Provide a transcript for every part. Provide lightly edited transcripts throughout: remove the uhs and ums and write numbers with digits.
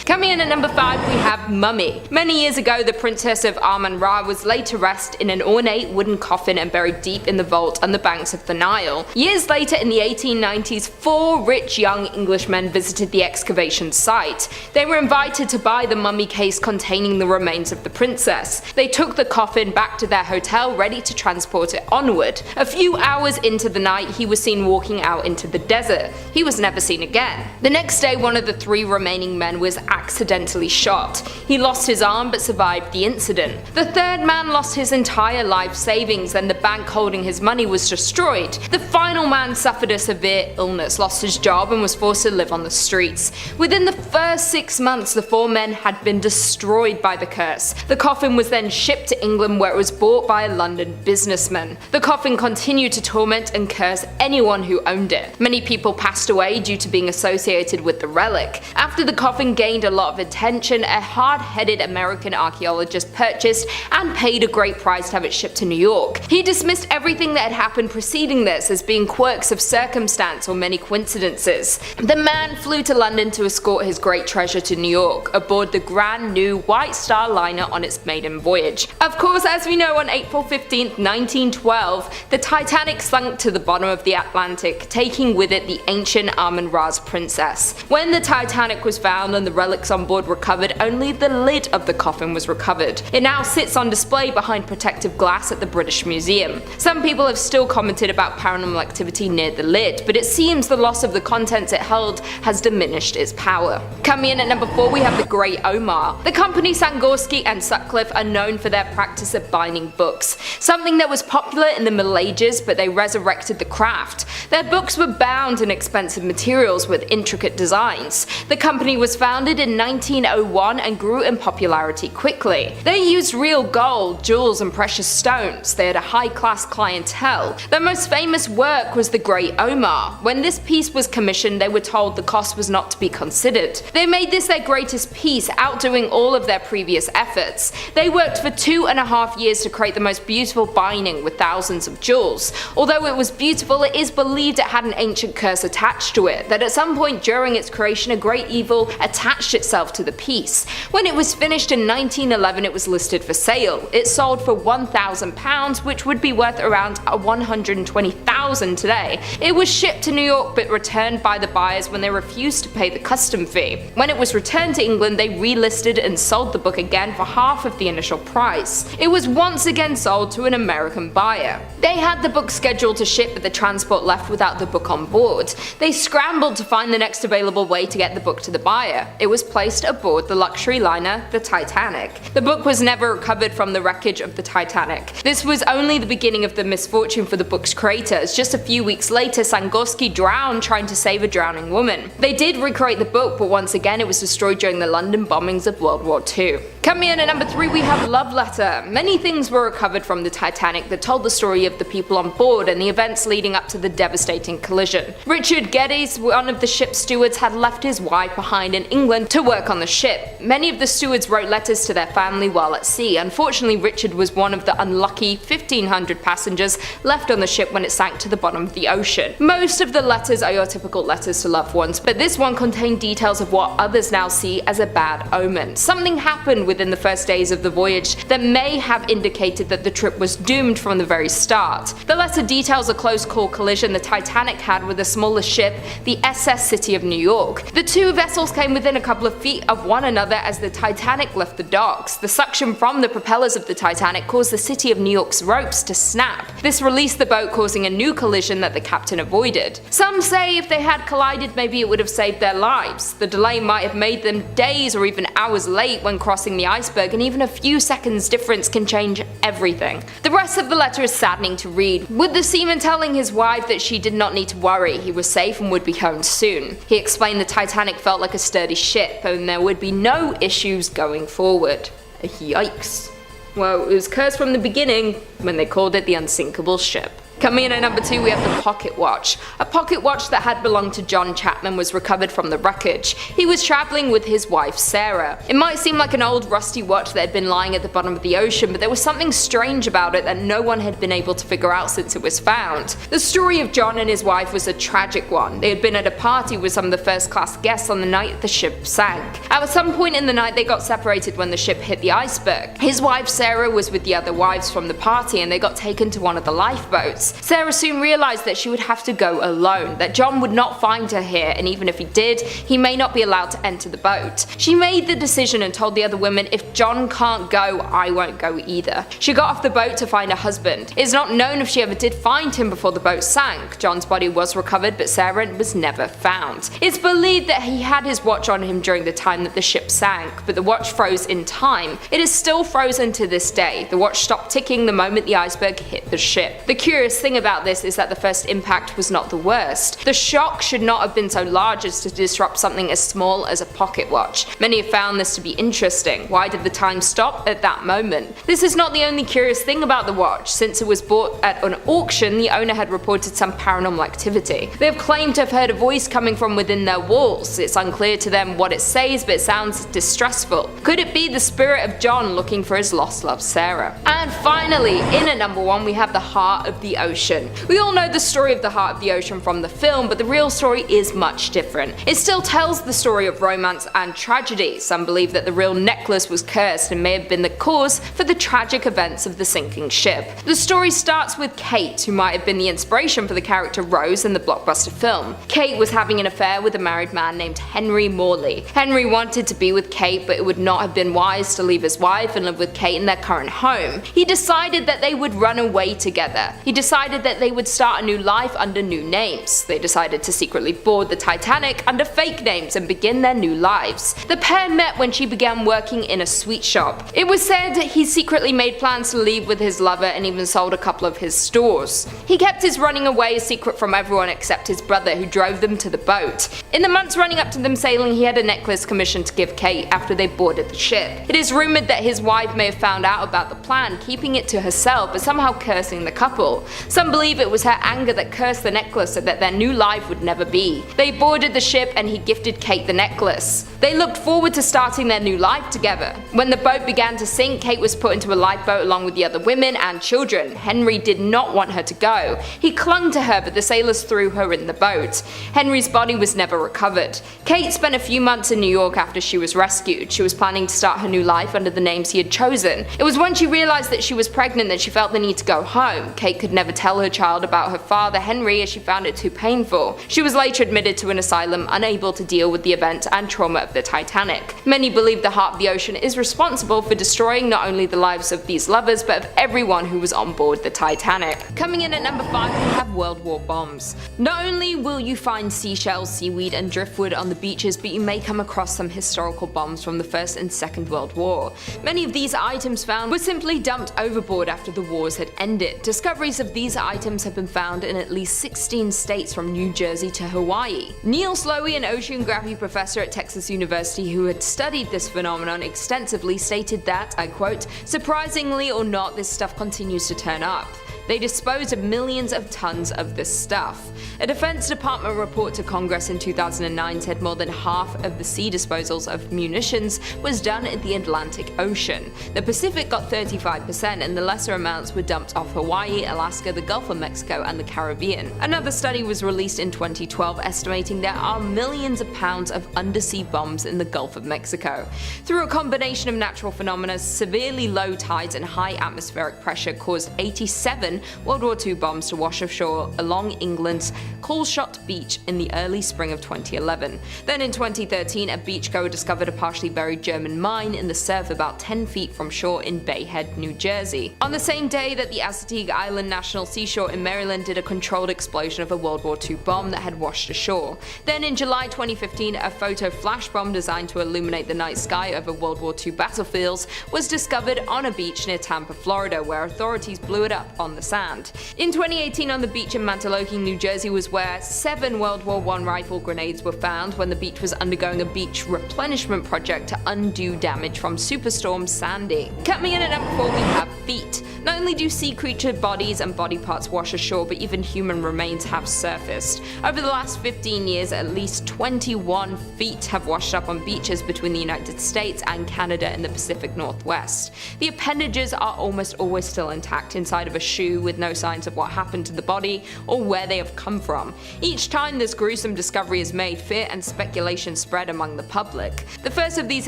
Coming in at number 5, we have Mummy. Many years ago, the Princess of Amun-Ra was laid to rest in an ornate wooden coffin and buried deep in the vault on the banks of the Nile. Years later, in the 1890s, 4 rich young Englishmen visited the excavation site. They were invited to buy the mummy case containing the remains of the princess. They took the coffin back to their hotel, ready to transport it onward. A few hours into the night, he was seen walking out into the desert. He was never seen again. The next day, one of the 3 remaining men was accidentally shot. He lost his arm but survived the incident. The 3rd man lost his entire life savings and the bank holding his money was destroyed. The final man suffered a severe illness, lost his job and was forced to live on the streets. Within the first 6 months, the 4 men had been destroyed by the curse. The coffin was then shipped to England, where it was bought by a London businessman. The coffin continued to torment and curse anyone who owned it. Many people passed away due to being associated with the relic. After the coffin gained a lot of attention, a hard-headed American archaeologist purchased and paid a great price to have it shipped to New York. He dismissed everything that had happened preceding this as being quirks of circumstance or many coincidences. The man flew to London to escort his great treasure to New York aboard the brand new White Star liner on its maiden voyage. Of course, as we know, on April 15, 1912, the Titanic sunk to the bottom of the Atlantic, taking with it the ancient Amun-Ra's princess. When the Titanic was found and the relics on board recovered, only the lid of the coffin was recovered. It now sits on display behind protective glass at the British Museum. Some people have still commented about paranormal activity near the lid, but it seems the loss of the contents it held has diminished its power. Coming in at number 4, we have the Great Omar. The company Sangorski and Sutcliffe are known for their practice of binding books, something that was popular in the Middle Ages, but they resurrected the craft. Their books were bound in expensive materials with intricate designs. The company was founded in 1901 and grew in popularity quickly. They used real gold, jewels and precious stones. They had a high-class clientele. Their most famous work was the Great Omar. When this piece was commissioned, they were told the cost was not to be considered. They made this their greatest piece, outdoing all of their previous efforts. They worked for 2.5 years to create the most beautiful binding with thousands of jewels. Although it was beautiful, it is believed it had an ancient curse attached to it, that at some point during its creation a great evil attached itself to the piece. When it was finished in 1911, it was listed for sale. It sold for £1,000, which would be worth around $120,000 today. It was shipped to New York but returned by the buyers when they refused to pay the custom fee. When it was returned to England, they relisted and sold the book again for half of the initial price. It was once again sold to an American buyer. They had the book scheduled to ship, but the transport left without the book on board. They scrambled to find the next available way to get the book to the buyer. It was placed aboard the luxury liner, the Titanic. The book was never recovered from the wreckage of the Titanic. This was only the beginning of the misfortune for the book's creators. Just a few weeks later, Sangorski drowned trying to save a drowning woman. They did recreate the book, but once again it was destroyed during the London bombings of World War II. Coming in at number 3, we have Love Letter. Many things were recovered from the Titanic that told the story of the people on board and the events leading up to the devastating collision. Richard Geddes, one of the ship's stewards, had left his wife behind in England to work on the ship. Many of the stewards wrote letters to their family while at sea. Unfortunately, Richard was one of the unlucky 1,500 passengers left on the ship when it sank to the bottom of the ocean. Most of the letters are your typical letters to loved ones, but this one contained details of what others now see as a bad omen. Something happened within the first days of the voyage that may have indicated that the trip was doomed from the very start. The letter details a close call collision the Titanic had with a smaller ship, the SS City of New York. The 2 vessels came within a couple of feet of one another as the Titanic left the docks. The suction from the propellers of the Titanic caused the City of New York's ropes to snap. This released the boat, causing a new collision that the captain avoided. Some say if they had collided, maybe it would have saved their lives. The delay might have made them days or even hours late when crossing the iceberg, and even a few seconds difference can change everything. The rest of the letter is saddening to read, with the seaman telling his wife that she did not need to worry, he was safe and would be home soon. He explained the Titanic felt like a sturdy ship and there would be no issues going forward. Yikes. Well, it was cursed from the beginning when they called it the unsinkable ship. Coming in at number 2, we have the pocket watch. A pocket watch that had belonged to John Chapman was recovered from the wreckage. He was traveling with his wife Sarah. It might seem like an old rusty watch that had been lying at the bottom of the ocean, but there was something strange about it that no one had been able to figure out since it was found. The story of John and his wife was a tragic one. They had been at a party with some of the first-class guests on the night the ship sank. At some point in the night, they got separated when the ship hit the iceberg. His wife Sarah was with the other wives from the party, and they got taken to one of the lifeboats. Sarah soon realized that she would have to go alone, that John would not find her here, and even if he did, he may not be allowed to enter the boat. She made the decision and told the other women, if John can't go, I won't go either. She got off the boat to find her husband. It is not known if she ever did find him before the boat sank. John's body was recovered, but Sarah was never found. It's believed that he had his watch on him during the time that the ship sank, but the watch froze in time. It is still frozen to this day. The watch stopped ticking the moment the iceberg hit the ship. The curious thing about this is that the first impact was not the worst. The shock should not have been so large as to disrupt something as small as a pocket watch. Many have found this to be interesting. Why did the time stop at that moment? This is not the only curious thing about the watch. Since it was bought at an auction, the owner had reported some paranormal activity. They have claimed to have heard a voice coming from within their walls. It's unclear to them what it says, but it sounds distressful. Could it be the spirit of John looking for his lost love Sarah? And finally, in at number 1, we have the heart of the ocean. We all know the story of the heart of the ocean from the film, but the real story is much different. It still tells the story of romance and tragedy. Some believe that the real necklace was cursed and may have been the cause for the tragic events of the sinking ship. The story starts with Kate, who might have been the inspiration for the character Rose in the blockbuster film. Kate was having an affair with a married man named Henry Morley. Henry wanted to be with Kate, but it would not have been wise to leave his wife and live with Kate in their current home. He decided that they would run away together. He decided that they would start a new life under new names. They decided to secretly board the Titanic under fake names and begin their new lives. The pair met when she began working in a sweet shop. It was said he secretly made plans to leave with his lover and even sold a couple of his stores. He kept his running away a secret from everyone except his brother, who drove them to the boat. In the months running up to them sailing, he had a necklace commissioned to give Kate after they boarded the ship. It is rumored that his wife may have found out about the plan, keeping it to herself but somehow cursing the couple. Some believe it was her anger that cursed the necklace so that their new life would never be. They boarded the ship and he gifted Kate the necklace. They looked forward to starting their new life together. When the boat began to sink, Kate was put into a lifeboat along with the other women and children. Henry did not want her to go. He clung to her, but the sailors threw her in the boat. Henry's body was never recovered. Kate spent a few months in New York after she was rescued. She was planning to start her new life under the names he had chosen. It was when she realized that she was pregnant that she felt the need to go home. Kate could never tell her child about her father, Henry, as she found it too painful. She was later admitted to an asylum, unable to deal with the event and trauma of the Titanic. Many believe the heart of the ocean is responsible for destroying not only the lives of these lovers, but of everyone who was on board the Titanic. Coming in at number 5, we have World War bombs. Not only will you find seashells, seaweed, and driftwood on the beaches, but you may come across some historical bombs from the First and Second World War. Many of these items found were simply dumped overboard after the wars had ended. Discoveries of these items have been found in at least 16 states from New Jersey to Hawaii. Neil Slowey, an oceanography professor at Texas University who had studied this phenomenon extensively, stated that, I quote, "Surprisingly or not, this stuff continues to turn up. They disposed of millions of tons of this stuff." A Defense Department report to Congress in 2009 said more than half of the sea disposals of munitions was done in the Atlantic Ocean. The Pacific got 35%, and the lesser amounts were dumped off Hawaii, Alaska, the Gulf of Mexico, and the Caribbean. Another study was released in 2012 estimating there are millions of pounds of undersea bombs in the Gulf of Mexico. Through a combination of natural phenomena, severely low tides and high atmospheric pressure caused 87 World War II bombs to wash ashore along England's Coalshot Beach in the early spring of 2011. Then in 2013, a beachgoer discovered a partially buried German mine in the surf about 10 feet from shore in Bay Head, New Jersey. On the same day that the Assateague Island National Seashore in Maryland did a controlled explosion of a World War II bomb that had washed ashore. Then in July 2015, a photo flash bomb designed to illuminate the night sky over World War II battlefields was discovered on a beach near Tampa, Florida, where authorities blew it up on the sand. In 2018, on the beach in Mantoloking, New Jersey, was where 7 World War I rifle grenades were found when the beach was undergoing a beach replenishment project to undo damage from Superstorm Sandy. Coming in at number 4, we have feet. Not only do sea creature bodies and body parts wash ashore, but even human remains have surfaced. Over the last 15 years, at least 21 feet have washed up on beaches between the United States and Canada in the Pacific Northwest. The appendages are almost always still intact inside of a shoe, with no signs of what happened to the body or where they have come from. Each time this gruesome discovery is made, fear and speculation spread among the public. The first of these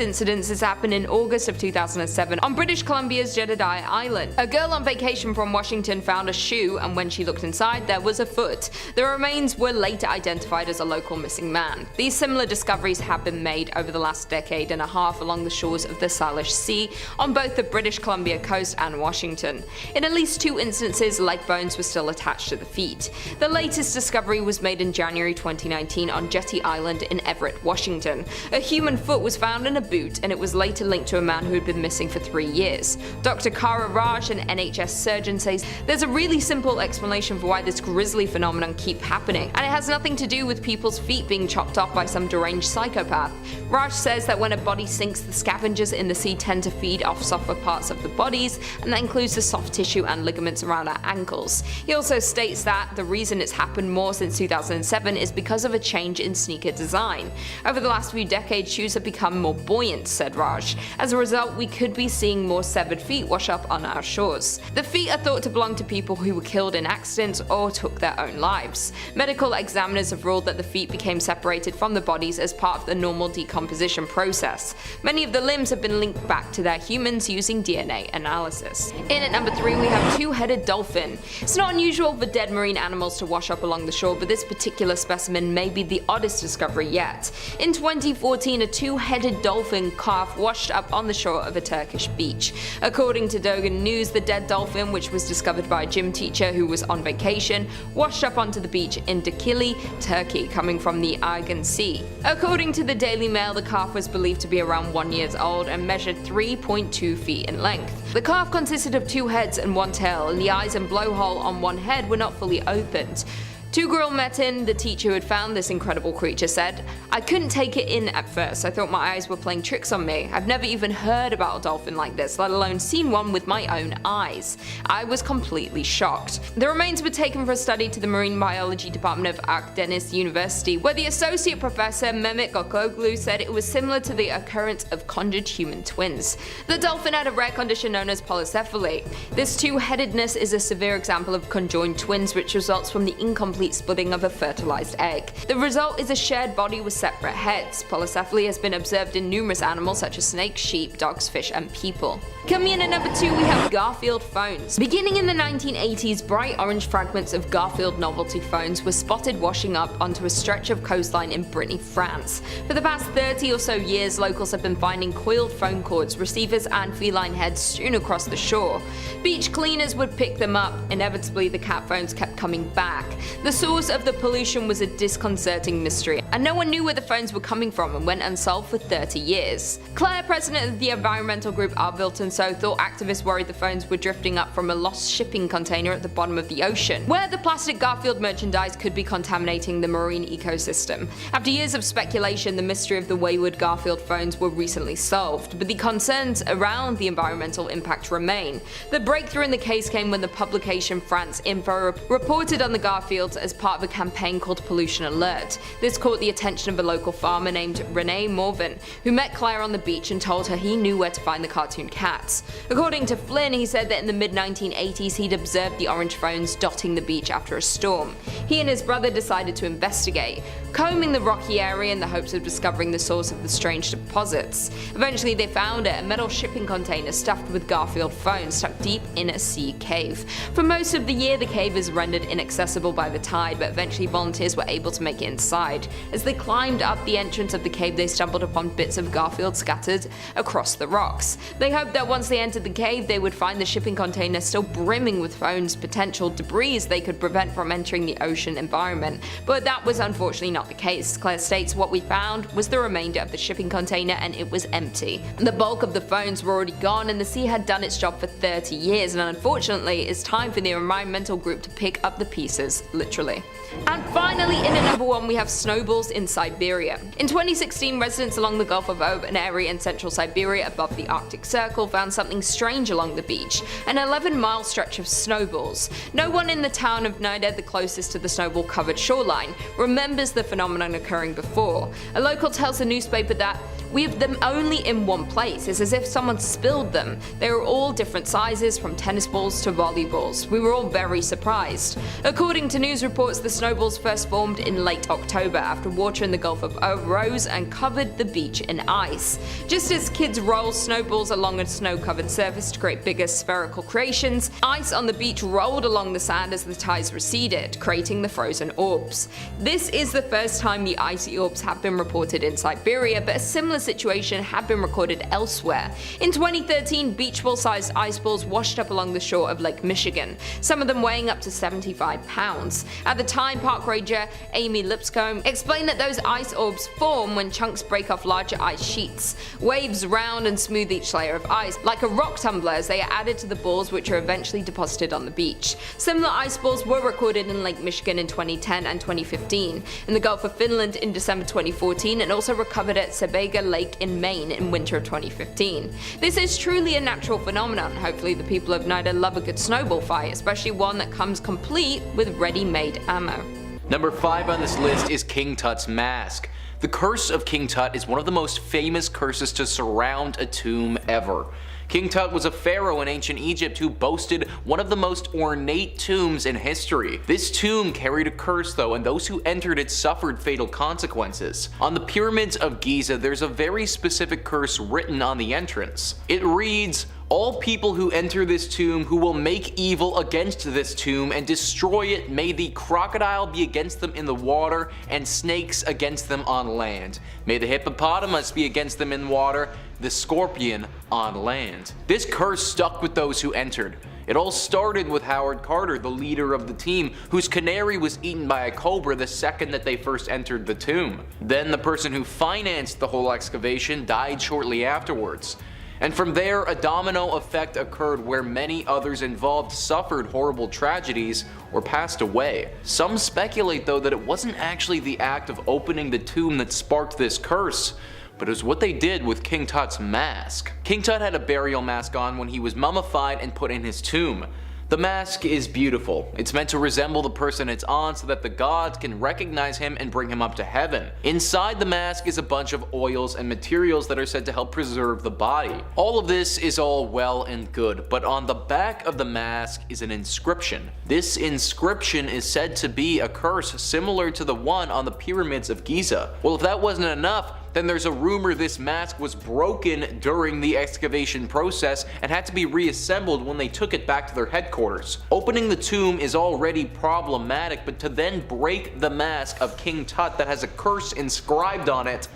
incidences happened in August of 2007 on British Columbia's Jedediah Island. A girl on vacation from Washington found a shoe, and when she looked inside, there was a foot. The remains were later identified as a local missing man. These similar discoveries have been made over the last decade and a half along the shores of the Salish Sea on both the British Columbia coast and Washington. In at least 2 instances, leg bones were still attached to the feet. The latest discovery was made in January 2019 on Jetty Island in Everett, Washington. A human foot was found in a boot, and it was later linked to a man who had been missing for 3 years. Dr. Kara Raj, an NHS surgeon, says there's a really simple explanation for why this grisly phenomenon keeps happening, and it has nothing to do with people's feet being chopped off by some deranged psychopath. Raj says that when a body sinks, the scavengers in the sea tend to feed off softer parts of the bodies, and that includes the soft tissue and ligaments around our ankles. He also states that the reason it's happened more since 2007 is because of a change in sneaker design. Over the last few decades, shoes have become more buoyant, said Raj. As a result, we could be seeing more severed feet wash up on our shores. The feet are thought to belong to people who were killed in accidents or took their own lives. Medical examiners have ruled that the feet became separated from the bodies as part of the normal decomposition process. Many of the limbs have been linked back to their humans using DNA analysis. In at number 3, we have two-headed dolphin. It's not unusual for dead marine animals to wash up along the shore, but this particular specimen may be the oddest discovery yet. In 2014, a two-headed dolphin calf washed up on the shore of a Turkish beach. According to Dogan News, the dead dolphin, which was discovered by a gym teacher who was on vacation, washed up onto the beach in Dikili, Turkey, coming from the Aegean Sea. According to the Daily Mail, the calf was believed to be around 1 year old and measured 3.2 feet in length. The calf consisted of 2 heads and 1 tail, and the eyes and blowhole on one head were not fully opened. Tugral Metin, the teacher who had found this incredible creature, said, "I couldn't take it in at first. I thought my eyes were playing tricks on me. I've never even heard about a dolphin like this, let alone seen one with my own eyes. I was completely shocked." The remains were taken for a study to the Marine Biology Department of Akdeniz University, where the associate professor Mehmet Gökoglu said it was similar to the occurrence of conjured human twins. The dolphin had a rare condition known as polycephaly. This two-headedness is a severe example of conjoined twins, which results from the incomplete splitting of a fertilized egg. The result is a shared body with separate heads. Polycephaly has been observed in numerous animals such as snakes, sheep, dogs, fish, and people. Coming in at number 2, we have Garfield phones. Beginning in the 1980s, bright orange fragments of Garfield novelty phones were spotted washing up onto a stretch of coastline in Brittany, France. For the past 30 or so years, locals have been finding coiled phone cords, receivers, and feline heads strewn across the shore. Beach cleaners would pick them up. Inevitably, the cat phones kept coming back. The source of the pollution was a disconcerting mystery, and no one knew where the phones were coming from and went unsolved for 30 years. Claire, president of the environmental group Arvilt and So, thought activists worried the phones were drifting up from a lost shipping container at the bottom of the ocean, where the plastic Garfield merchandise could be contaminating the marine ecosystem. After years of speculation, the mystery of the wayward Garfield phones were recently solved, but the concerns around the environmental impact remain. The breakthrough in the case came when the publication France Info reported on the Garfields as part of a campaign called Pollution Alert. This caught the attention of a local farmer named Renee Morvan, who met Claire on the beach and told her he knew where to find the cartoon cats. According to Flynn, he said that in the mid-1980s he'd observed the orange phones dotting the beach after a storm. He and his brother decided to investigate, combing the rocky area in the hopes of discovering the source of the strange deposits. Eventually they found it, a metal shipping container stuffed with Garfield phones stuck deep in a sea cave. For most of the year, the cave is rendered inaccessible by the tide, but eventually volunteers were able to make it inside. As they climbed up the entrance of the cave, they stumbled upon bits of Garfield scattered across the rocks. They hoped that once they entered the cave, they would find the shipping container still brimming with phones, potential debris they could prevent from entering the ocean environment. But that was unfortunately not the case. Claire states, "What we found was the remainder of the shipping container, and it was empty. The bulk of the phones were already gone, and the sea had done its job for 30 years, and unfortunately, it's time for the environmental group to pick up the pieces, literally." literally. And finally, in at number 1, we have snowballs in Siberia. In 2016, residents along the Gulf of Ob, an area in central Siberia above the Arctic Circle, found something strange along the beach, an 11-mile stretch of snowballs. No one in the town of Nida, the closest to the snowball-covered shoreline, remembers the phenomenon occurring before. A local tells the newspaper that we have them only in one place. It's as if someone spilled them. They are all different sizes, from tennis balls to volleyballs. We were all very surprised. According to news reports, the snowballs first formed in late October after water in the Gulf of Ob rose and covered the beach in ice. Just as kids roll snowballs along a snow-covered surface to create bigger spherical creations, ice on the beach rolled along the sand as the tides receded, creating the frozen orbs. This is the first time the icy orbs have been reported in Siberia, but a similar situation had been recorded elsewhere. In 2013, beach ball-sized ice balls washed up along the shore of Lake Michigan, some of them weighing up to 75 pounds. At the time, park ranger Amy Lipscomb explained that those ice orbs form when chunks break off larger ice sheets. Waves round and smooth each layer of ice, like a rock tumbler, as they are added to the balls, which are eventually deposited on the beach. Similar ice balls were recorded in Lake Michigan in 2010 and 2015, in the Gulf of Finland in December 2014, and also recovered at Sebago Lake in Maine in winter of 2015. This is truly a natural phenomenon. Hopefully the people of Nida love a good snowball fight, especially one that comes complete with ready-made ammo. Number 5 on this list is King Tut's mask. The curse of King Tut is one of the most famous curses to surround a tomb ever. King Tut was a pharaoh in ancient Egypt who boasted one of the most ornate tombs in history. This tomb carried a curse though, and those who entered it suffered fatal consequences. On the pyramids of Giza, there's a very specific curse written on the entrance. It reads, "All people who enter this tomb who will make evil against this tomb and destroy it, may the crocodile be against them in the water and snakes against them on land. May the hippopotamus be against them in water, the scorpion on land." This curse stuck with those who entered. It all started with Howard Carter, the leader of the team, whose canary was eaten by a cobra the second that they first entered the tomb. Then the person who financed the whole excavation died shortly afterwards. And from there, a domino effect occurred where many others involved suffered horrible tragedies or passed away. Some speculate though that it wasn't actually the act of opening the tomb that sparked this curse, but it was what they did with King Tut's mask. King Tut had a burial mask on when he was mummified and put in his tomb. The mask is beautiful. It's meant to resemble the person it's on so that the gods can recognize him and bring him up to heaven. Inside the mask is a bunch of oils and materials that are said to help preserve the body. All of this is all well and good, but on the back of the mask is an inscription. This inscription is said to be a curse similar to the one on the pyramids of Giza. Well, if that wasn't enough, then there's a rumor this mask was broken during the excavation process and had to be reassembled when they took it back to their headquarters. Opening the tomb is already problematic, but to then break the mask of King Tut that has a curse inscribed on it,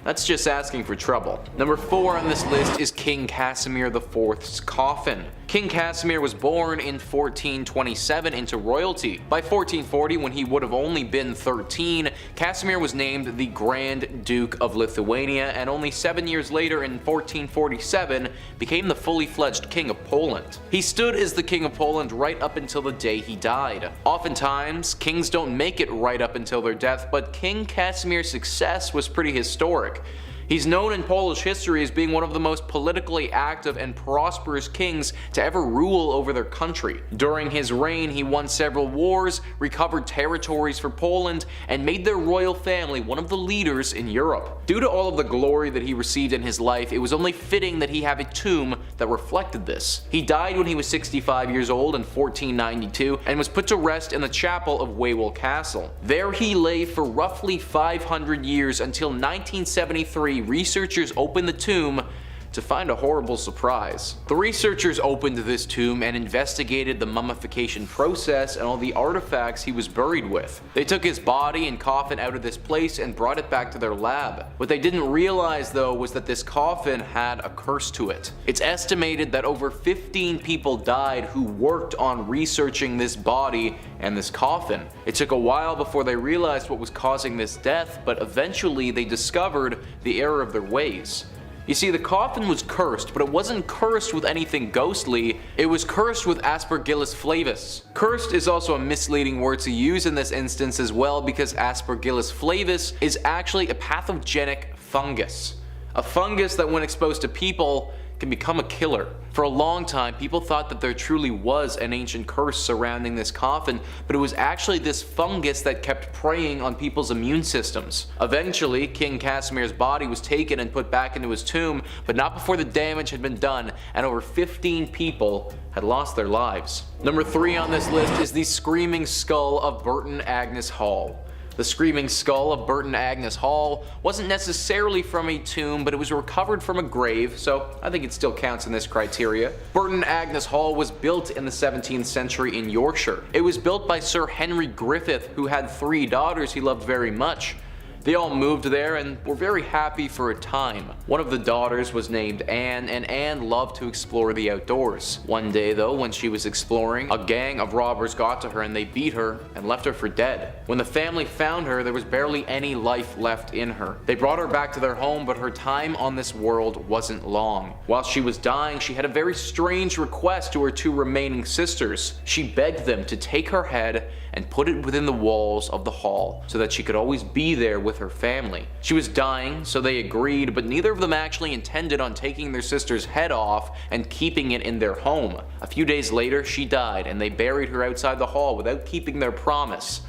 that's just asking for trouble. Number 4 on this list is King Casimir IV's coffin. King Casimir was born in 1427 into royalty. By 1440, when he would have only been 13, Casimir was named the Grand Duke of Lithuania, and only 7 years later in 1447 became the fully fledged King of Poland. He stood as the King of Poland right up until the day he died. Oftentimes, kings don't make it right up until their death, but King Casimir's success was pretty historic. He's known in Polish history as being one of the most politically active and prosperous kings to ever rule over their country. During his reign, he won several wars, recovered territories for Poland, and made their royal family one of the leaders in Europe. Due to all of the glory that he received in his life, it was only fitting that he have a tomb that reflected this. He died when he was 65 years old in 1492 and was put to rest in the chapel of Wawel Castle. There he lay for roughly 500 years until 1973. Researchers opened the tomb to find a horrible surprise. The researchers opened this tomb and investigated the mummification process and all the artifacts he was buried with. They took his body and coffin out of this place and brought it back to their lab. What they didn't realize though was that this coffin had a curse to it. It's estimated that over 15 people died who worked on researching this body and this coffin. It took a while before they realized what was causing this death, but eventually they discovered the error of their ways. You see, the coffin was cursed, but it wasn't cursed with anything ghostly, it was cursed with Aspergillus flavus. Cursed is also a misleading word to use in this instance as well, because Aspergillus flavus is actually a pathogenic fungus. A fungus that when exposed to people can become a killer. For a long time, people thought that there truly was an ancient curse surrounding this coffin, but it was actually this fungus that kept preying on people's immune systems. Eventually, King Casimir's body was taken and put back into his tomb, but not before the damage had been done and over 15 people had lost their lives. Number 3 on this list is the Screaming Skull of Burton Agnes Hall. The Screaming Skull of Burton Agnes Hall wasn't necessarily from a tomb, but it was recovered from a grave, so I think it still counts in this criteria. Burton Agnes Hall was built in the 17th century in Yorkshire. It was built by Sir Henry Griffith, who had 3 daughters he loved very much. They all moved there and were very happy for a time. One of the daughters was named Anne, and Anne loved to explore the outdoors. One day though, when she was exploring, a gang of robbers got to her and they beat her and left her for dead. When the family found her, there was barely any life left in her. They brought her back to their home, but her time on this world wasn't long. While she was dying, she had a very strange request to her 2 remaining sisters. She begged them to take her head and put it within the walls of the hall so that she could always be there with her family. She was dying, so they agreed, but neither of them actually intended on taking their sister's head off and keeping it in their home. A few days later, she died, and they buried her outside the hall without keeping their promise.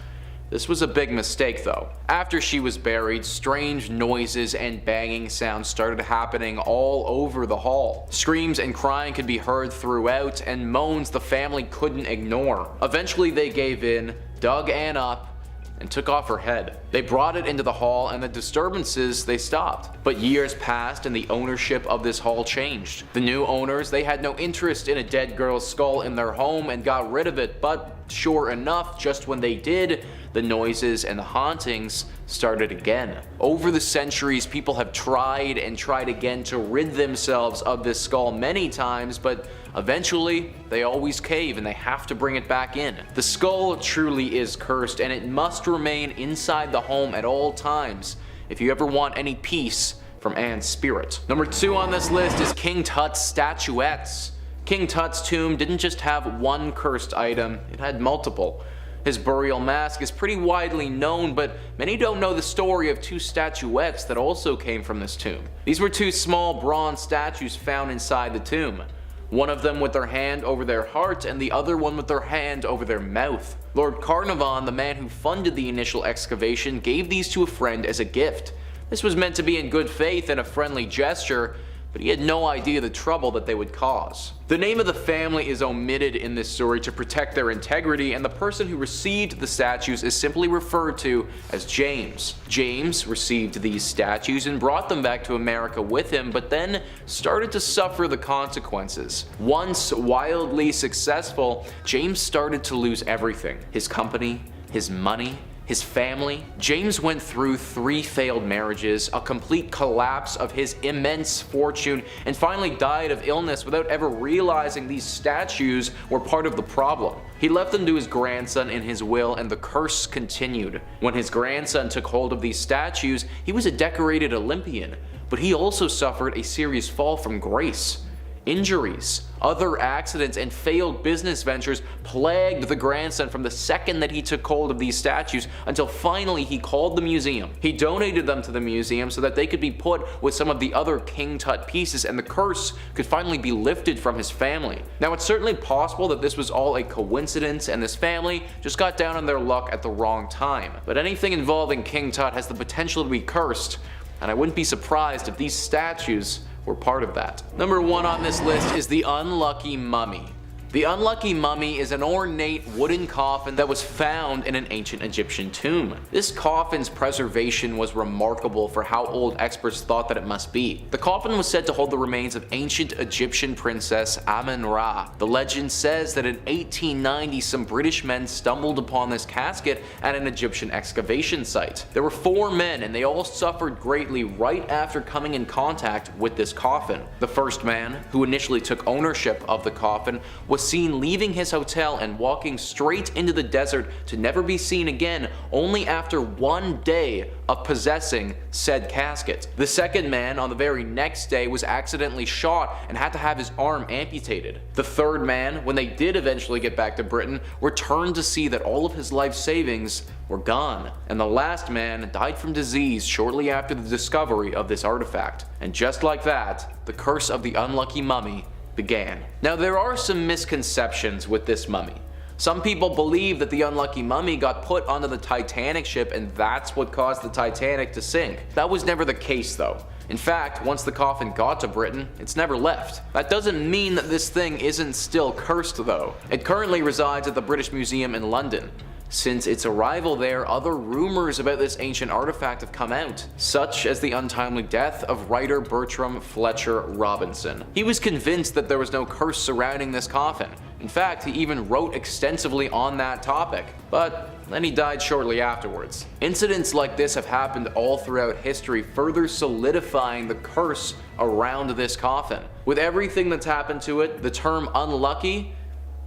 This was a big mistake though. After she was buried, strange noises and banging sounds started happening all over the hall. Screams and crying could be heard throughout, and moans the family couldn't ignore. Eventually they gave in, dug Anne up, and took off her head. They brought it into the hall and the disturbances, they stopped. But years passed and the ownership of this hall changed. The new owners, they had no interest in a dead girl's skull in their home and got rid of it, but sure enough, just when they did, the noises and the hauntings started again. Over the centuries, people have tried and tried again to rid themselves of this skull many times, but eventually they always cave and they have to bring it back in. The skull truly is cursed, and it must remain inside the home at all times if you ever want any peace from Anne's spirit. Number 2 on this list is King Tut's Statuettes. King Tut's tomb didn't just have one cursed item, it had multiple. His burial mask is pretty widely known, but many don't know the story of 2 statuettes that also came from this tomb. These were 2 small bronze statues found inside the tomb. One of them with their hand over their heart and the other one with their hand over their mouth. Lord Carnarvon, the man who funded the initial excavation, gave these to a friend as a gift. This was meant to be in good faith and a friendly gesture, but he had no idea the trouble that they would cause. The name of the family is omitted in this story to protect their integrity, and the person who received the statues is simply referred to as James. James received these statues and brought them back to America with him, but then started to suffer the consequences. Once wildly successful, James started to lose everything: his company, his money, his family. James went through 3 failed marriages, a complete collapse of his immense fortune, and finally died of illness without ever realizing these statues were part of the problem. He left them to his grandson in his will, and the curse continued. When his grandson took hold of these statues, he was a decorated Olympian, but he also suffered a serious fall from grace. Injuries, other accidents, and failed business ventures plagued the grandson from the second that he took hold of these statues until finally he called the museum. He donated them to the museum so that they could be put with some of the other King Tut pieces and the curse could finally be lifted from his family. Now, it's certainly possible that this was all a coincidence and this family just got down on their luck at the wrong time, but anything involving King Tut has the potential to be cursed, and I wouldn't be surprised if these statues were part of that. Number 1 on this list is the Unlucky Mummy. The Unlucky Mummy is an ornate wooden coffin that was found in an ancient Egyptian tomb. This coffin's preservation was remarkable for how old experts thought that it must be. The coffin was said to hold the remains of ancient Egyptian princess Amun-Ra. The legend says that in 1890 some British men stumbled upon this casket at an Egyptian excavation site. There were 4 men and they all suffered greatly right after coming in contact with this coffin. The first man, who initially took ownership of the coffin, was was seen leaving his hotel and walking straight into the desert to never be seen again only after 1 day of possessing said casket. The second man on the very next day was accidentally shot and had to have his arm amputated. The third man, when they did eventually get back to Britain, returned to see that all of his life savings were gone. And the last man died from disease shortly after the discovery of this artifact. And just like that, the curse of the unlucky mummy began. Now there are some misconceptions with this mummy. Some people believe that the unlucky mummy got put onto the Titanic ship and that's what caused the Titanic to sink. That was never the case though. In fact, once the coffin got to Britain, it's never left. That doesn't mean that this thing isn't still cursed though. It currently resides at the British Museum in London. Since its arrival there, other rumors about this ancient artifact have come out, such as the untimely death of writer Bertram Fletcher Robinson. He was convinced that there was no curse surrounding this coffin. In fact, he even wrote extensively on that topic, but then he died shortly afterwards. Incidents like this have happened all throughout history, further solidifying the curse around this coffin. With everything that's happened to it, the term unlucky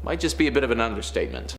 might just be a bit of an understatement.